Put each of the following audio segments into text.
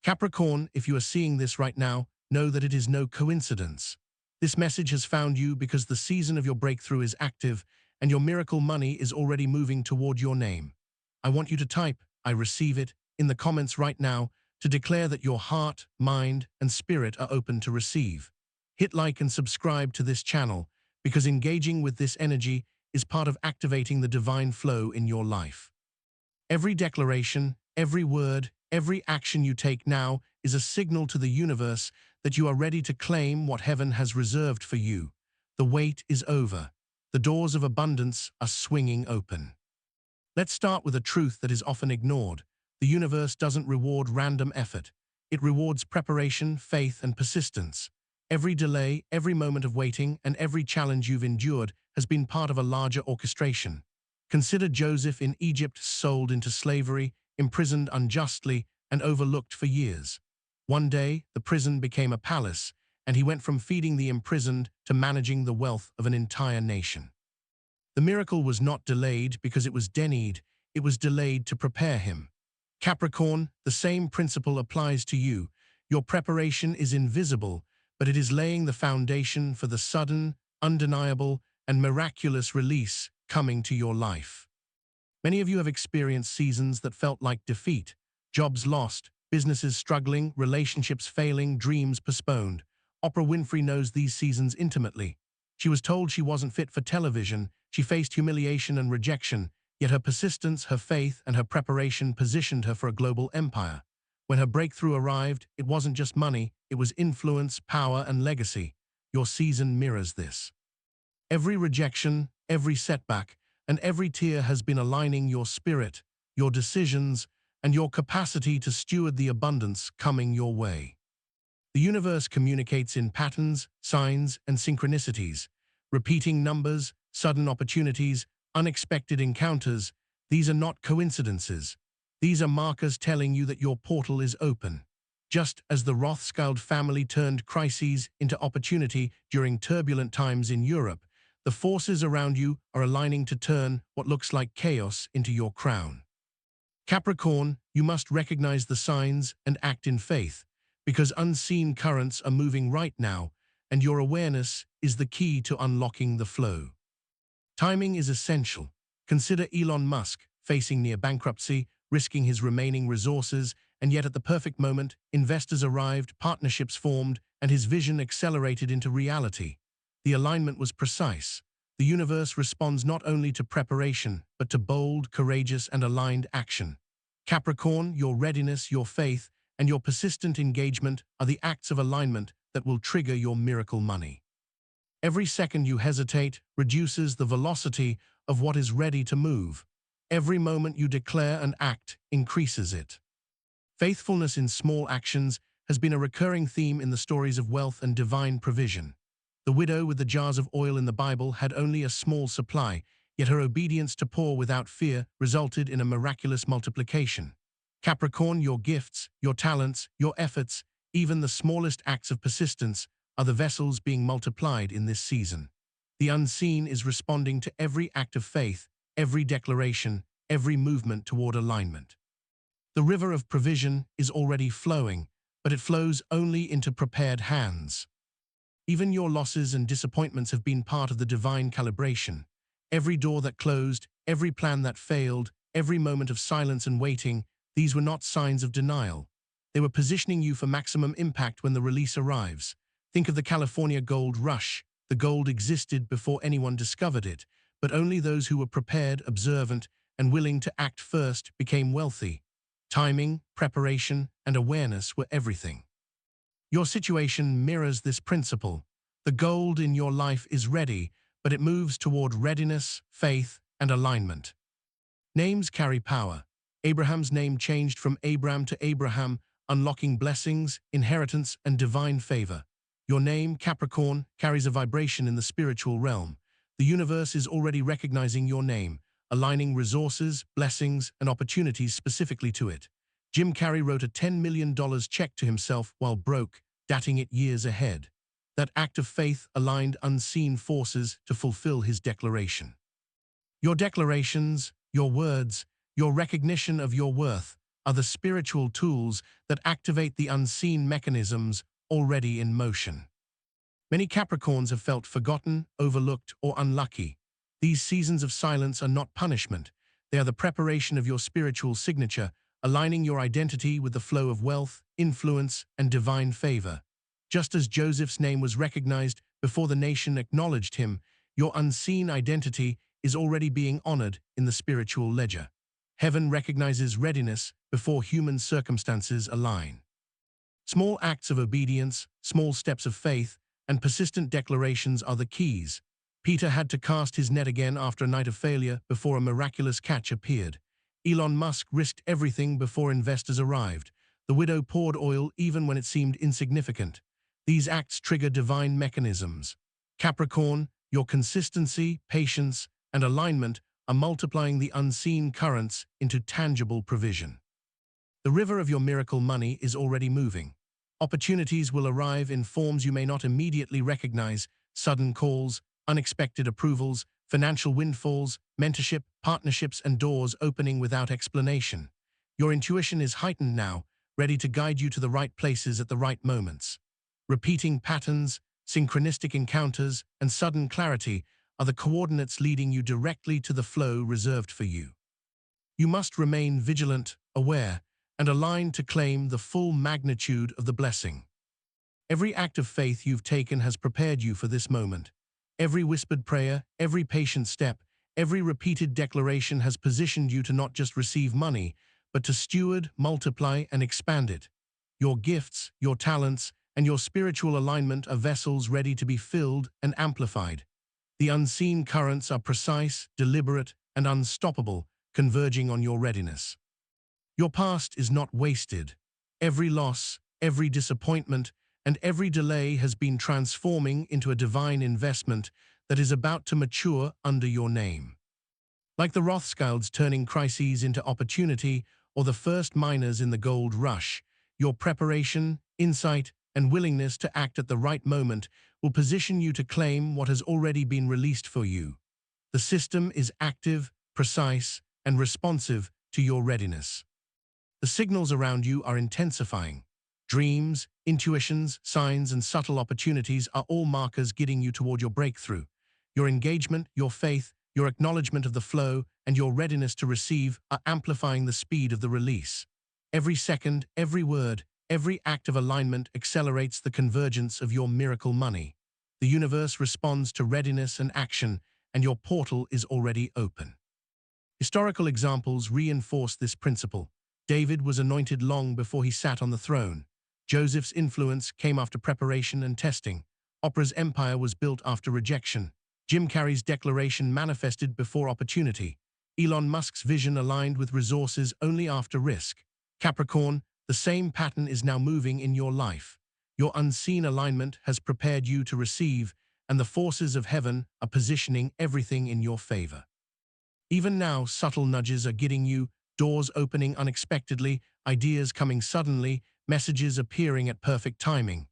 Capricorn, if you are seeing this right now, know that it is no coincidence. This message has found you because the season of your breakthrough is active and your miracle money is already moving toward your name. I want you to type, "I receive it," in the comments right now to declare that your heart, mind, and spirit are open to receive. Hit like and subscribe to this channel because engaging with this energy is part of activating the divine flow in your life. Every declaration, every word, every action you take now is a signal to the universe that you are ready to claim what heaven has reserved for you. The wait is over. The doors of abundance are swinging open. Let's start with a truth that is often ignored. The universe doesn't reward random effort. It rewards preparation, faith, and persistence. Every delay, every moment of waiting, and every challenge you've endured has been part of a larger orchestration. Consider Joseph in Egypt, sold into slavery, imprisoned unjustly, and overlooked for years. One day, the prison became a palace, and he went from feeding the imprisoned to managing the wealth of an entire nation. The miracle was not delayed because it was denied, it was delayed to prepare him. Capricorn, the same principle applies to you. Your preparation is invisible, but it is laying the foundation for the sudden, undeniable, and miraculous release coming to your life. Many of you have experienced seasons that felt like defeat, jobs lost, businesses struggling, relationships failing, dreams postponed. Oprah Winfrey knows these seasons intimately. She was told she wasn't fit for television, she faced humiliation and rejection, yet her persistence, her faith, and her preparation positioned her for a global empire. When her breakthrough arrived, it wasn't just money, it was influence, power, and legacy. Your season mirrors this. Every rejection, every setback, and every tear has been aligning your spirit, your decisions, and your capacity to steward the abundance coming your way. The universe communicates in patterns, signs, and synchronicities. Repeating numbers, sudden opportunities, unexpected encounters. These are not coincidences. These are markers telling you that your portal is open. Just as the Rothschild family turned crises into opportunity during turbulent times in Europe, the forces around you are aligning to turn what looks like chaos into your crown. Capricorn, you must recognize the signs and act in faith, because unseen currents are moving right now, and your awareness is the key to unlocking the flow. Timing is essential. Consider Elon Musk, facing near bankruptcy, risking his remaining resources, and yet at the perfect moment, investors arrived, partnerships formed, and his vision accelerated into reality. The alignment was precise. The universe responds not only to preparation, but to bold, courageous, and aligned action. Capricorn, your readiness, your faith, and your persistent engagement are the acts of alignment that will trigger your miracle money. Every second you hesitate reduces the velocity of what is ready to move. Every moment you declare and act increases it. Faithfulness in small actions has been a recurring theme in the stories of wealth and divine provision. The widow with the jars of oil in the Bible had only a small supply, yet her obedience to pour without fear resulted in a miraculous multiplication. Capricorn, your gifts, your talents, your efforts, even the smallest acts of persistence are the vessels being multiplied in this season. The unseen is responding to every act of faith, every declaration, every movement toward alignment. The river of provision is already flowing, but it flows only into prepared hands. Even your losses and disappointments have been part of the divine calibration. Every door that closed, every plan that failed, every moment of silence and waiting, these were not signs of denial. They were positioning you for maximum impact when the release arrives. Think of the California gold rush. The gold existed before anyone discovered it, but only those who were prepared, observant, and willing to act first became wealthy. Timing, preparation, and awareness were everything. Your situation mirrors this principle. The gold in your life is ready, but it moves toward readiness, faith, and alignment. Names carry power. Abraham's name changed from Abram to Abraham, unlocking blessings, inheritance, and divine favor. Your name, Capricorn, carries a vibration in the spiritual realm. The universe is already recognizing your name, aligning resources, blessings, and opportunities specifically to it. Jim Carrey wrote a $10 million check to himself while broke, dating it years ahead. That act of faith aligned unseen forces to fulfill his declaration. Your declarations, your words, your recognition of your worth are the spiritual tools that activate the unseen mechanisms already in motion. Many Capricorns have felt forgotten, overlooked, or unlucky. These seasons of silence are not punishment. They are the preparation of your spiritual signature, aligning your identity with the flow of wealth, influence, and divine favor. Just as Joseph's name was recognized before the nation acknowledged him, your unseen identity is already being honored in the spiritual ledger. Heaven recognizes readiness before human circumstances align. Small acts of obedience, small steps of faith, and persistent declarations are the keys. Peter had to cast his net again after a night of failure before a miraculous catch appeared. Elon Musk risked everything before investors arrived. The widow poured oil even when it seemed insignificant. These acts trigger divine mechanisms. Capricorn, your consistency, patience, and alignment are multiplying the unseen currents into tangible provision. The river of your miracle money is already moving. Opportunities will arrive in forms you may not immediately recognize: sudden calls, unexpected approvals, financial windfalls, mentorship, partnerships, and doors opening without explanation. Your intuition is heightened now, ready to guide you to the right places at the right moments. Repeating patterns, synchronistic encounters, and sudden clarity are the coordinates leading you directly to the flow reserved for you. You must remain vigilant, aware, and aligned to claim the full magnitude of the blessing. Every act of faith you've taken has prepared you for this moment. Every whispered prayer, every patient step, every repeated declaration has positioned you to not just receive money, but to steward, multiply, and expand it. Your gifts, your talents, and your spiritual alignment are vessels ready to be filled and amplified. The unseen currents are precise, deliberate, and unstoppable, converging on your readiness. Your past is not wasted. Every loss, every disappointment, and every delay has been transforming into a divine investment that is about to mature under your name. Like the Rothschilds turning crises into opportunity, or the first miners in the gold rush, your preparation, insight, and willingness to act at the right moment will position you to claim what has already been released for you. The system is active, precise, and responsive to your readiness. The signals around you are intensifying. Dreams, intuitions, signs, and subtle opportunities are all markers guiding you toward your breakthrough. Your engagement, your faith, your acknowledgement of the flow, and your readiness to receive are amplifying the speed of the release. Every second, every word, every act of alignment accelerates the convergence of your miracle money. The universe responds to readiness and action, and your portal is already open. Historical examples reinforce this principle. David was anointed long before he sat on the throne. Joseph's influence came after preparation and testing. Oprah's empire was built after rejection. Jim Carrey's declaration manifested before opportunity. Elon Musk's vision aligned with resources only after risk. Capricorn, the same pattern is now moving in your life. Your unseen alignment has prepared you to receive, and the forces of heaven are positioning everything in your favor. Even now, subtle nudges are guiding you, doors opening unexpectedly, ideas coming suddenly, messages appearing at perfect timing.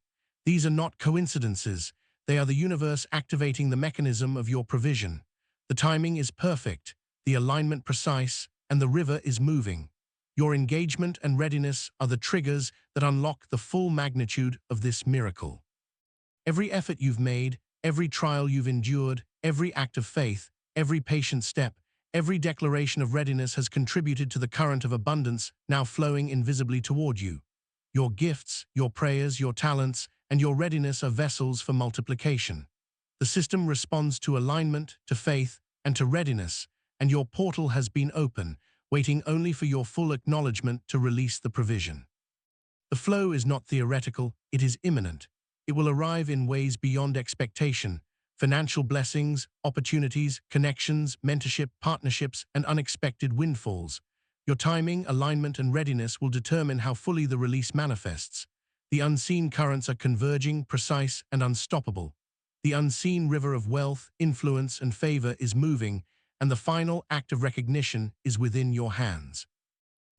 These are not coincidences. They are the universe activating the mechanism of your provision. The timing is perfect, the alignment precise, and the river is moving. Your engagement and readiness are the triggers that unlock the full magnitude of this miracle. Every effort you've made, every trial you've endured, every act of faith, every patient step, every declaration of readiness has contributed to the current of abundance now flowing invisibly toward you. Your gifts, your prayers, your talents, and your readiness are vessels for multiplication. The system responds to alignment, to faith, and to readiness, and your portal has been open, waiting only for your full acknowledgement to release the provision. The flow is not theoretical, it is imminent. It will arrive in ways beyond expectation: financial blessings, opportunities, connections, mentorship, partnerships, and unexpected windfalls. Your timing, alignment, and readiness will determine how fully the release manifests. The unseen currents are converging, precise, and unstoppable. The unseen river of wealth, influence, and favor is moving, and the final act of recognition is within your hands.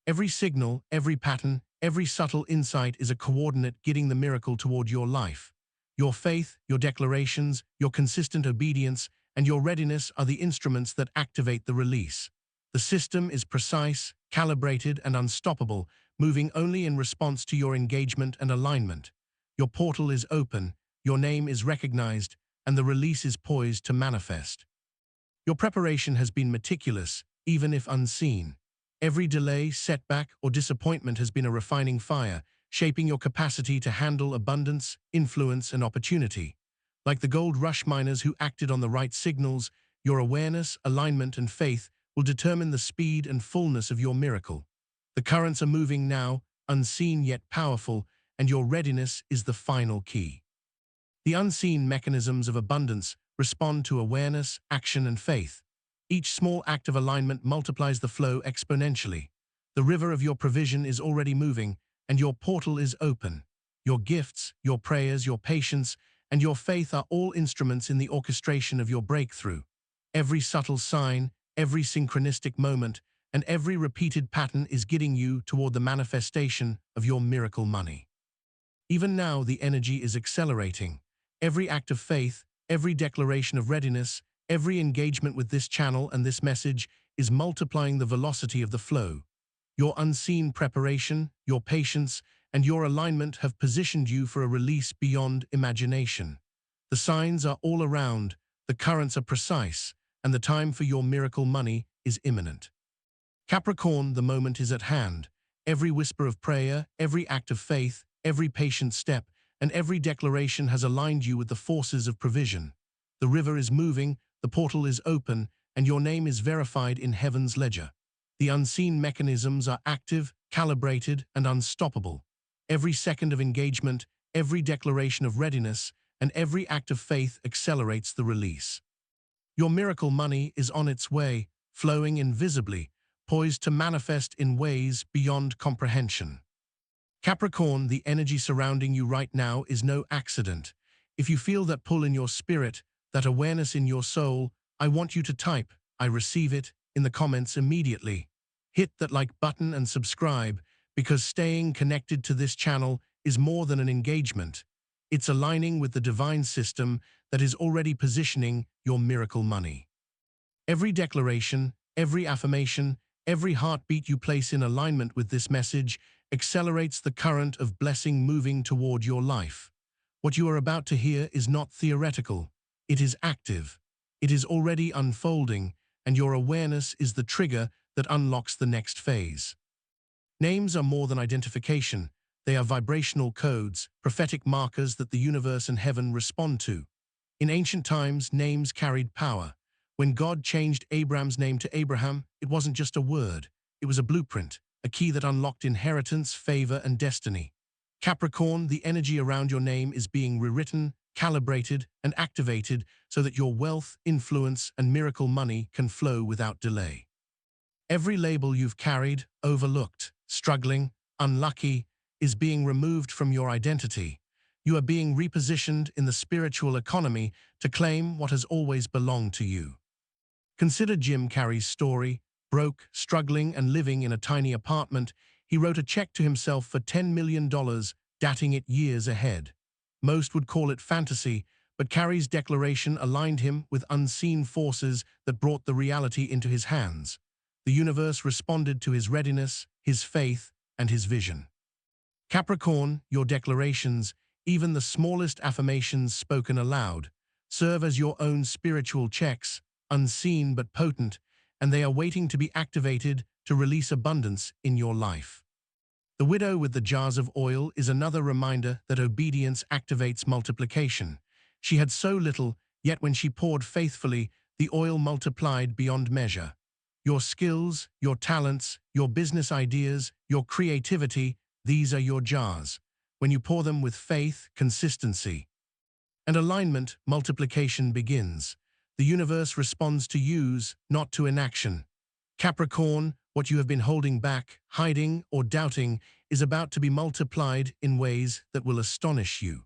Every signal, every pattern, every subtle insight is a coordinate guiding the miracle toward your life. Your faith, your declarations, your consistent obedience, and your readiness are the instruments that activate the release. The system is precise, calibrated, and unstoppable, moving only in response to your engagement and alignment. Your portal is open, your name is recognized, and the release is poised to manifest. Your preparation has been meticulous, even if unseen. Every delay, setback, or disappointment has been a refining fire, shaping your capacity to handle abundance, influence, and opportunity. Like the gold rush miners who acted on the right signals, your awareness, alignment, and faith will determine the speed and fullness of your miracle. The currents are moving now, unseen yet powerful, and your readiness is the final key. The unseen mechanisms of abundance respond to awareness, action, and faith. Each small act of alignment multiplies the flow exponentially. The river of your provision is already moving, and your portal is open. Your gifts, your prayers, your patience, and your faith are all instruments in the orchestration of your breakthrough. Every subtle sign, every synchronistic moment, and every repeated pattern is guiding you toward the manifestation of your miracle money. Even now, the energy is accelerating. Every act of faith, every declaration of readiness, every engagement with this channel and this message is multiplying the velocity of the flow. Your unseen preparation, your patience, and your alignment have positioned you for a release beyond imagination. The signs are all around, the currents are precise, and the time for your miracle money is imminent. Capricorn, the moment is at hand. Every whisper of prayer, every act of faith, every patient step, and every declaration has aligned you with the forces of provision. The river is moving, the portal is open, and your name is verified in heaven's ledger. The unseen mechanisms are active, calibrated, and unstoppable. Every second of engagement, every declaration of readiness, and every act of faith accelerates the release. Your miracle money is on its way, flowing invisibly, poised to manifest in ways beyond comprehension. Capricorn, the energy surrounding you right now is no accident. If you feel that pull in your spirit, that awareness in your soul, I want you to type, "I receive it," in the comments immediately. Hit that like button and subscribe, because staying connected to this channel is more than an engagement. It's aligning with the divine system that is already positioning your miracle money. Every declaration, every affirmation, every heartbeat you place in alignment with this message accelerates the current of blessing moving toward your life. What you are about to hear is not theoretical. It is active. It is already unfolding, and your awareness is the trigger that unlocks the next phase. Names are more than identification. They are vibrational codes, prophetic markers that the universe and heaven respond to. In ancient times, names carried power. When God changed Abram's name to Abraham, it wasn't just a word. It was a blueprint, a key that unlocked inheritance, favor, and destiny. Capricorn, the energy around your name is being rewritten, calibrated, and activated so that your wealth, influence, and miracle money can flow without delay. Every label you've carried, overlooked, struggling, unlucky, is being removed from your identity. You are being repositioned in the spiritual economy to claim what has always belonged to you. Consider Jim Carrey's story. Broke, struggling, and living in a tiny apartment, he wrote a check to himself for $10 million, dating it years ahead. Most would call it fantasy, but Carrey's declaration aligned him with unseen forces that brought the reality into his hands. The universe responded to his readiness, his faith, and his vision. Capricorn, your declarations, even the smallest affirmations spoken aloud, serve as your own spiritual checks, unseen but potent, and they are waiting to be activated to release abundance in your life. The widow with the jars of oil is another reminder that obedience activates multiplication. She had so little, yet when she poured faithfully, the oil multiplied beyond measure. Your skills, your talents, your business ideas, your creativity, these are your jars. When you pour them with faith, consistency, and alignment, multiplication begins. The universe responds to use, not to inaction. Capricorn, what you have been holding back, hiding, or doubting is about to be multiplied in ways that will astonish you.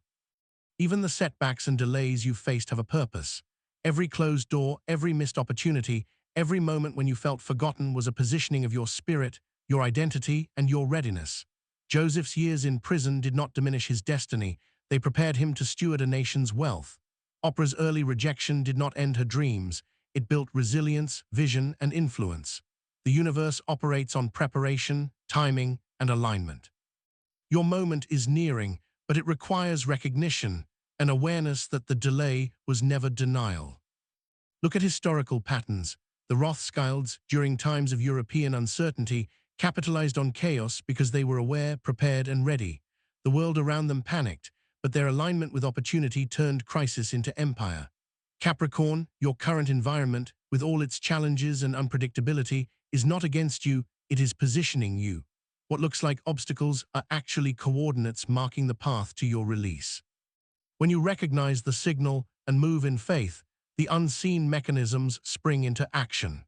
Even the setbacks and delays you've faced have a purpose. Every closed door, every missed opportunity, every moment when you felt forgotten was a positioning of your spirit, your identity, and your readiness. Joseph's years in prison did not diminish his destiny. They prepared him to steward a nation's wealth. Oprah's early rejection did not end her dreams. It built resilience, vision, and influence. The universe operates on preparation, timing, and alignment. Your moment is nearing, but it requires recognition, an awareness that the delay was never denial. Look at historical patterns. The Rothschilds, during times of European uncertainty, capitalized on chaos because they were aware, prepared, and ready. The world around them panicked, but their alignment with opportunity turned crisis into empire. Capricorn, your current environment, with all its challenges and unpredictability, is not against you, it is positioning you. What looks like obstacles are actually coordinates marking the path to your release. When you recognize the signal and move in faith, the unseen mechanisms spring into action.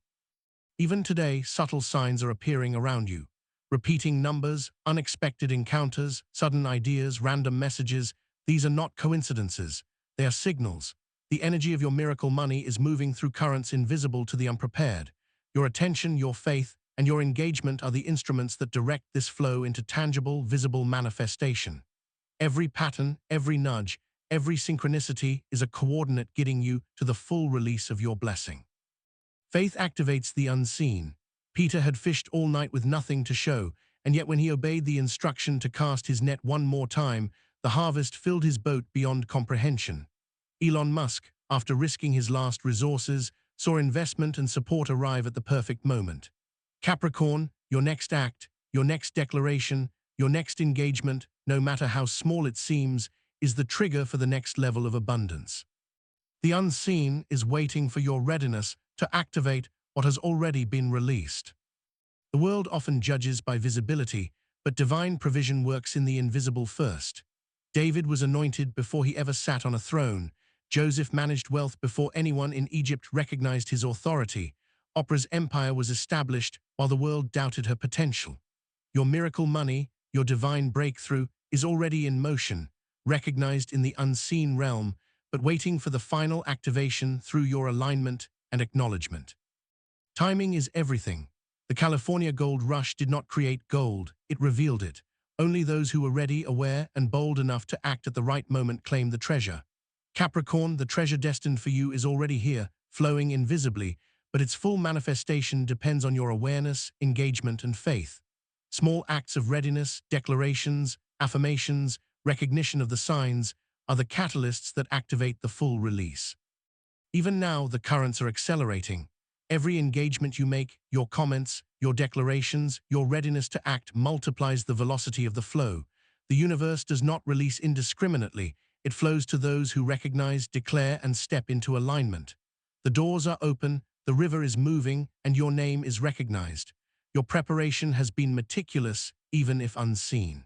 Even today, subtle signs are appearing around you. Repeating numbers, unexpected encounters, sudden ideas, random messages, these are not coincidences. They are signals. The energy of your miracle money is moving through currents invisible to the unprepared. Your attention, your faith, and your engagement are the instruments that direct this flow into tangible, visible manifestation. Every pattern, every nudge, every synchronicity is a coordinate getting you to the full release of your blessing. Faith activates the unseen. Peter had fished all night with nothing to show, and yet when he obeyed the instruction to cast his net one more time, the harvest filled his boat beyond comprehension. Elon Musk, after risking his last resources, saw investment and support arrive at the perfect moment. Capricorn, your next act, your next declaration, your next engagement, no matter how small it seems, is the trigger for the next level of abundance. The unseen is waiting for your readiness to activate what has already been released. The world often judges by visibility, but divine provision works in the invisible first. David was anointed before he ever sat on a throne. Joseph managed wealth before anyone in Egypt recognized his authority. Oprah's empire was established while the world doubted her potential. Your miracle money, your divine breakthrough, is already in motion, recognized in the unseen realm, but waiting for the final activation through your alignment and acknowledgement. Timing is everything. The California gold rush did not create gold, it revealed it. Only those who were ready, aware, and bold enough to act at the right moment claimed the treasure. Capricorn, the treasure destined for you is already here, flowing invisibly, but its full manifestation depends on your awareness, engagement, and faith. Small acts of readiness, declarations, affirmations, recognition of the signs are the catalysts that activate the full release. Even now, the currents are accelerating. Every engagement you make, your comments, your declarations, your readiness to act multiplies the velocity of the flow. The universe does not release indiscriminately. It flows to those who recognize, declare, and step into alignment. The doors are open, the river is moving, and your name is recognized. Your preparation has been meticulous, even if unseen.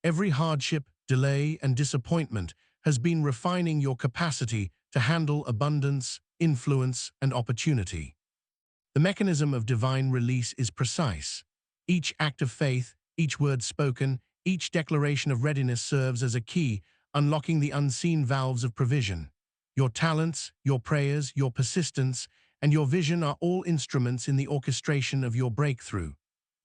Every hardship, delay, and disappointment has been refining your capacity to handle abundance, influence, and opportunity. The mechanism of divine release is precise. Each act of faith, each word spoken, each declaration of readiness serves as a key, unlocking the unseen valves of provision. Your talents, your prayers, your persistence, and your vision are all instruments in the orchestration of your breakthrough.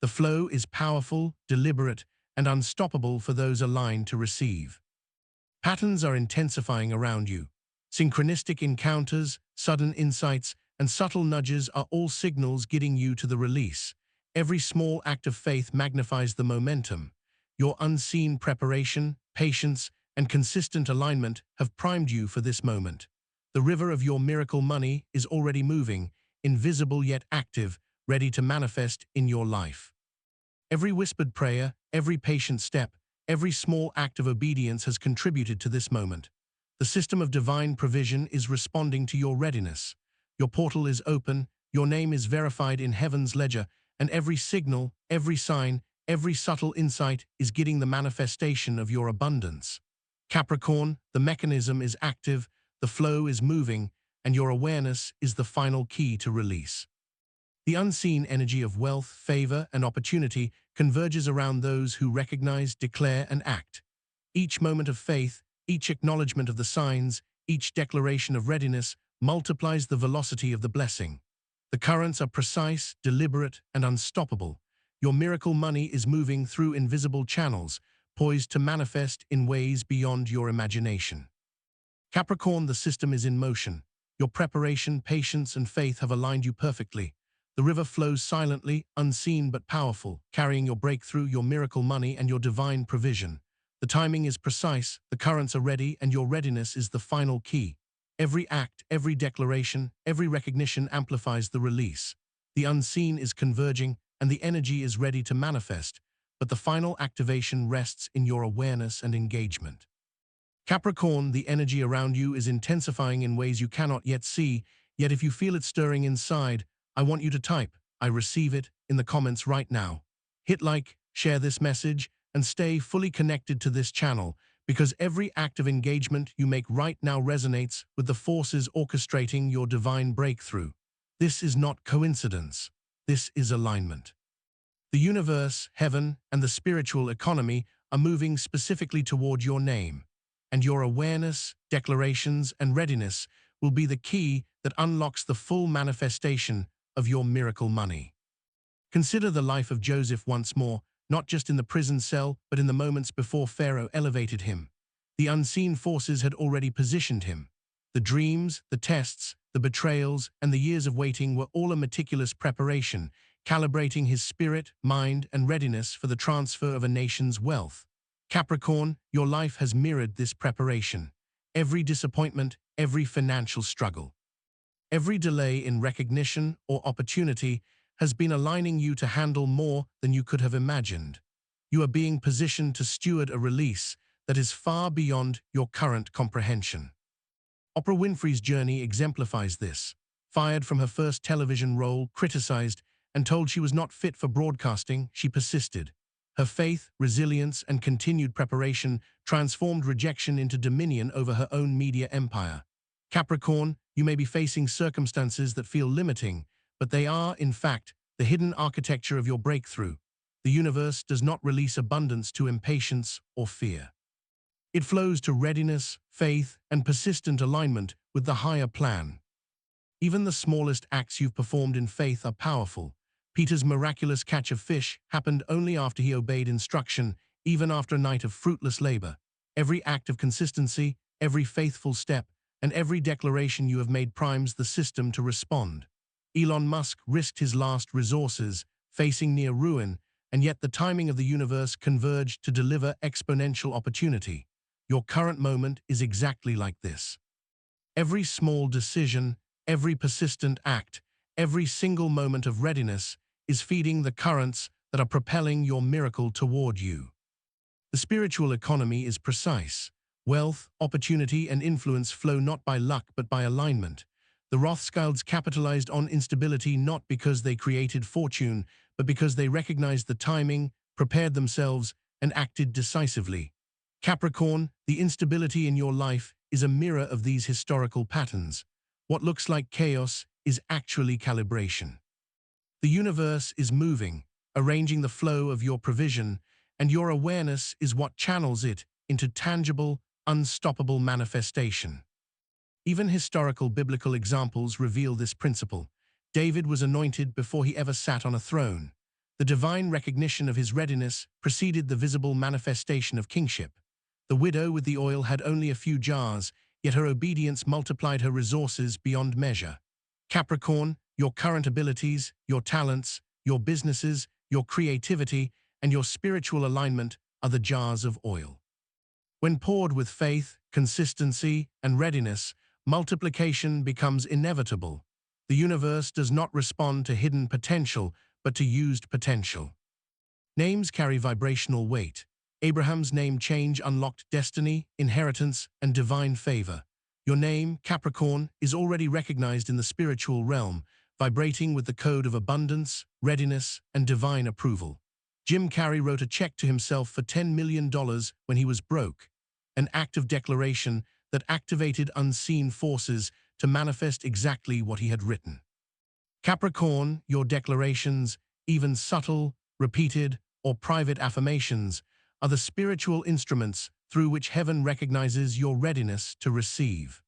The flow is powerful, deliberate, and unstoppable for those aligned to receive. Patterns are intensifying around you. Synchronistic encounters, sudden insights, and subtle nudges are all signals getting you to the release. Every small act of faith magnifies the momentum. Your unseen preparation, patience, and consistent alignment have primed you for this moment. The river of your miracle money is already moving, invisible yet active, ready to manifest in your life. Every whispered prayer, every patient step, every small act of obedience has contributed to this moment. The system of divine provision is responding to your readiness. Your portal is open, your name is verified in heaven's ledger, and every signal, every sign, every subtle insight is getting the manifestation of your abundance. Capricorn, the mechanism is active, the flow is moving, and your awareness is the final key to release. The unseen energy of wealth, favor, and opportunity converges around those who recognize, declare, and act. Each moment of faith, each acknowledgement of the signs, each declaration of readiness multiplies the velocity of the blessing. The currents are precise, deliberate, and unstoppable. Your miracle money is moving through invisible channels, poised to manifest in ways beyond your imagination. Capricorn, the system is in motion. Your preparation, patience, and faith have aligned you perfectly. The river flows silently, unseen but powerful, carrying your breakthrough, your miracle money, and your divine provision. The timing is precise, the currents are ready, and your readiness is the final key. Every act, every declaration, every recognition amplifies the release. The unseen is converging, and the energy is ready to manifest, but the final activation rests in your awareness and engagement. Capricorn, the energy around you is intensifying in ways you cannot yet see, yet if you feel it stirring inside, I want you to type, "I receive it," in the comments right now. Hit like, share this message, and stay fully connected to this channel, because every act of engagement you make right now resonates with the forces orchestrating your divine breakthrough. This is not coincidence. This is alignment. The universe, heaven, and the spiritual economy are moving specifically toward your name, and your awareness, declarations, and readiness will be the key that unlocks the full manifestation of your miracle money. Consider the life of Joseph once more, not just in the prison cell, but in the moments before Pharaoh elevated him. The unseen forces had already positioned him. The dreams, the tests, the betrayals, and the years of waiting were all a meticulous preparation, calibrating his spirit, mind, and readiness for the transfer of a nation's wealth. Capricorn, your life has mirrored this preparation. Every disappointment, every financial struggle, every delay in recognition or opportunity has been aligning you to handle more than you could have imagined. You are being positioned to steward a release that is far beyond your current comprehension. Oprah Winfrey's journey exemplifies this. Fired from her first television role, criticized, and told she was not fit for broadcasting, she persisted. Her faith, resilience, and continued preparation transformed rejection into dominion over her own media empire. Capricorn, you may be facing circumstances that feel limiting, but they are, in fact, the hidden architecture of your breakthrough. The universe does not release abundance to impatience or fear. It flows to readiness, faith, and persistent alignment with the higher plan. Even the smallest acts you've performed in faith are powerful. Peter's miraculous catch of fish happened only after he obeyed instruction, even after a night of fruitless labor. Every act of consistency, every faithful step, and every declaration you have made primes the system to respond. Elon Musk risked his last resources, facing near ruin, and yet the timing of the universe converged to deliver exponential opportunity. Your current moment is exactly like this. Every small decision, every persistent act, every single moment of readiness is feeding the currents that are propelling your miracle toward you. The spiritual economy is precise. Wealth, opportunity, and influence flow not by luck but by alignment. The Rothschilds capitalized on instability not because they created fortune, but because they recognized the timing, prepared themselves, and acted decisively. Capricorn, the instability in your life is a mirror of these historical patterns. What looks like chaos is actually calibration. The universe is moving, arranging the flow of your provision, and your awareness is what channels it into tangible, unstoppable manifestation. Even historical biblical examples reveal this principle. David was anointed before he ever sat on a throne. The divine recognition of his readiness preceded the visible manifestation of kingship. The widow with the oil had only a few jars, yet her obedience multiplied her resources beyond measure. Capricorn, your current abilities, your talents, your businesses, your creativity, and your spiritual alignment are the jars of oil. When poured with faith, consistency, and readiness, multiplication becomes inevitable. The universe does not respond to hidden potential, but to used potential. Names carry vibrational weight. Abraham's name change unlocked destiny, inheritance, and divine favor. Your name, Capricorn, is already recognized in the spiritual realm, vibrating with the code of abundance, readiness, and divine approval. Jim Carrey wrote a check to himself for $10 million when he was broke, an act of declaration that activated unseen forces to manifest exactly what he had written. Capricorn, your declarations, even subtle, repeated, or private affirmations, are the spiritual instruments through which heaven recognizes your readiness to receive.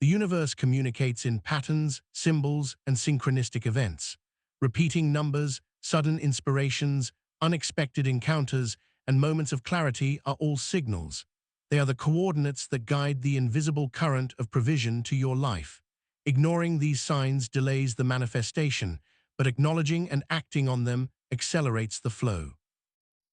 The universe communicates in patterns, symbols, and synchronistic events. Repeating numbers, sudden inspirations, unexpected encounters, and moments of clarity are all signals. They are the coordinates that guide the invisible current of provision to your life. Ignoring these signs delays the manifestation, but acknowledging and acting on them accelerates the flow.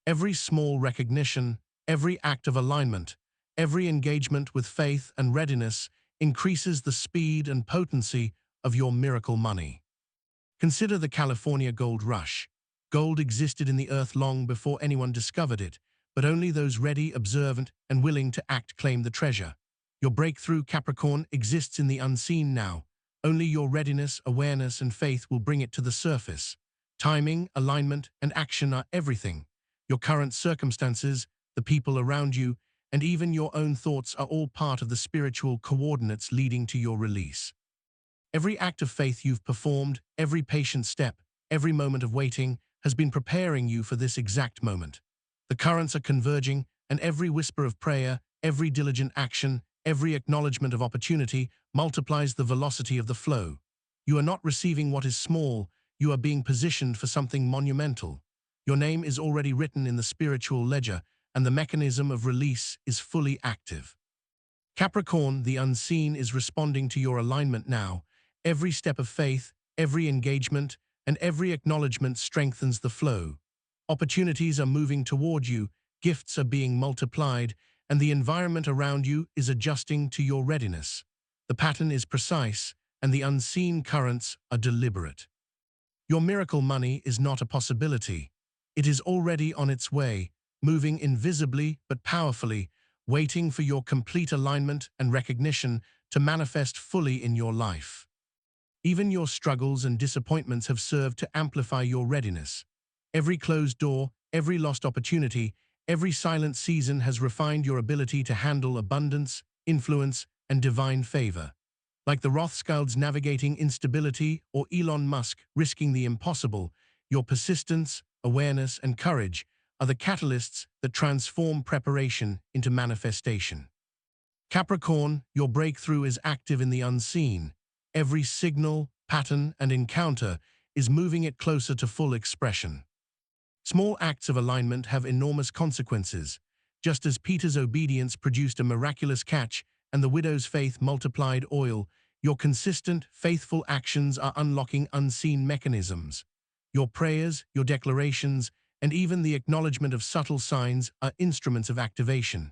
Every small recognition, every act of alignment, every engagement with faith and readiness increases the speed and potency of your miracle money. Consider the California gold rush. Gold existed in the earth long before anyone discovered it, but only those ready, observant, and willing to act claim the treasure. Your breakthrough, Capricorn, exists in the unseen now. Only your readiness, awareness, and faith will bring it to the surface. Timing, alignment, and action are everything. Your current circumstances, the people around you, and even your own thoughts are all part of the spiritual coordinates leading to your release. Every act of faith you've performed, every patient step, every moment of waiting has been preparing you for this exact moment. The currents are converging, and every whisper of prayer, every diligent action, every acknowledgement of opportunity multiplies the velocity of the flow. You are not receiving what is small, you are being positioned for something monumental. Your name is already written in the spiritual ledger, and the mechanism of release is fully active. Capricorn, the unseen, is responding to your alignment now. Every step of faith, every engagement, and every acknowledgement strengthens the flow. Opportunities are moving toward you, gifts are being multiplied, and the environment around you is adjusting to your readiness. The pattern is precise, and the unseen currents are deliberate. Your miracle money is not a possibility. It is already on its way, moving invisibly but powerfully, waiting for your complete alignment and recognition to manifest fully in your life. Even your struggles and disappointments have served to amplify your readiness. Every closed door, every lost opportunity, every silent season has refined your ability to handle abundance, influence, and divine favor. Like the Rothschilds navigating instability or Elon Musk risking the impossible, your persistence, awareness, and courage are the catalysts that transform preparation into manifestation. Capricorn, your breakthrough is active in the unseen. Every signal, pattern, and encounter is moving it closer to full expression. Small acts of alignment have enormous consequences. Just as Peter's obedience produced a miraculous catch and the widow's faith multiplied oil, your consistent, faithful actions are unlocking unseen mechanisms. Your prayers, your declarations, and even the acknowledgement of subtle signs are instruments of activation.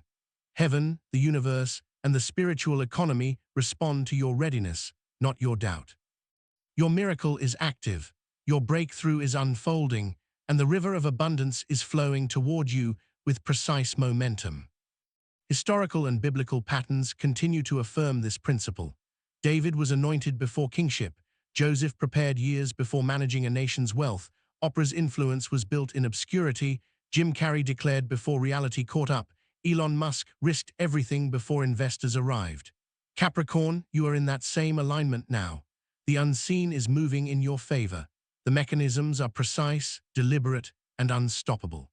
Heaven, the universe, and the spiritual economy respond to your readiness, not your doubt. Your miracle is active, your breakthrough is unfolding, and the river of abundance is flowing toward you with precise momentum. Historical and biblical patterns continue to affirm this principle. David was anointed before kingship. Joseph prepared years before managing a nation's wealth. Oprah's influence was built in obscurity. Jim Carrey declared before reality caught up. Elon Musk risked everything before investors arrived. Capricorn, you are in that same alignment now. The unseen is moving in your favor. The mechanisms are precise, deliberate, and unstoppable.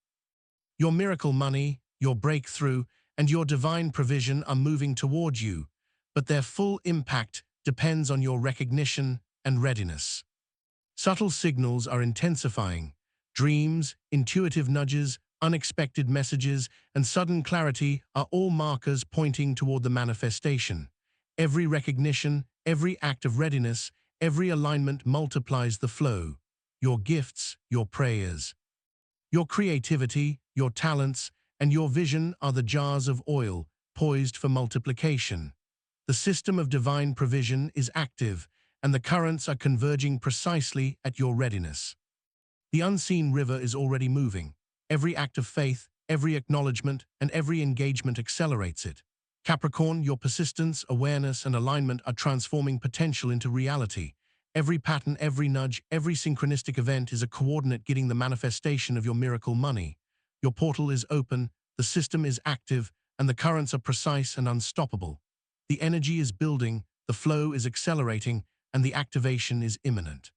Your miracle money, your breakthrough, and your divine provision are moving toward you, but their full impact depends on your recognition and readiness. Subtle signals are intensifying. Dreams, intuitive nudges, unexpected messages, and sudden clarity are all markers pointing toward the manifestation. Every recognition, every act of readiness, every alignment multiplies the flow. Your gifts, your prayers, your creativity, your talents, and your vision are the jars of oil poised for multiplication. The system of divine provision is active, and the currents are converging precisely at your readiness. The unseen river is already moving. Every act of faith, every acknowledgement, and every engagement accelerates it. Capricorn, your persistence, awareness, and alignment are transforming potential into reality. Every pattern, every nudge, every synchronistic event is a coordinate guiding the manifestation of your miracle money. Your portal is open, the system is active, and the currents are precise and unstoppable. The energy is building, the flow is accelerating, and the activation is imminent.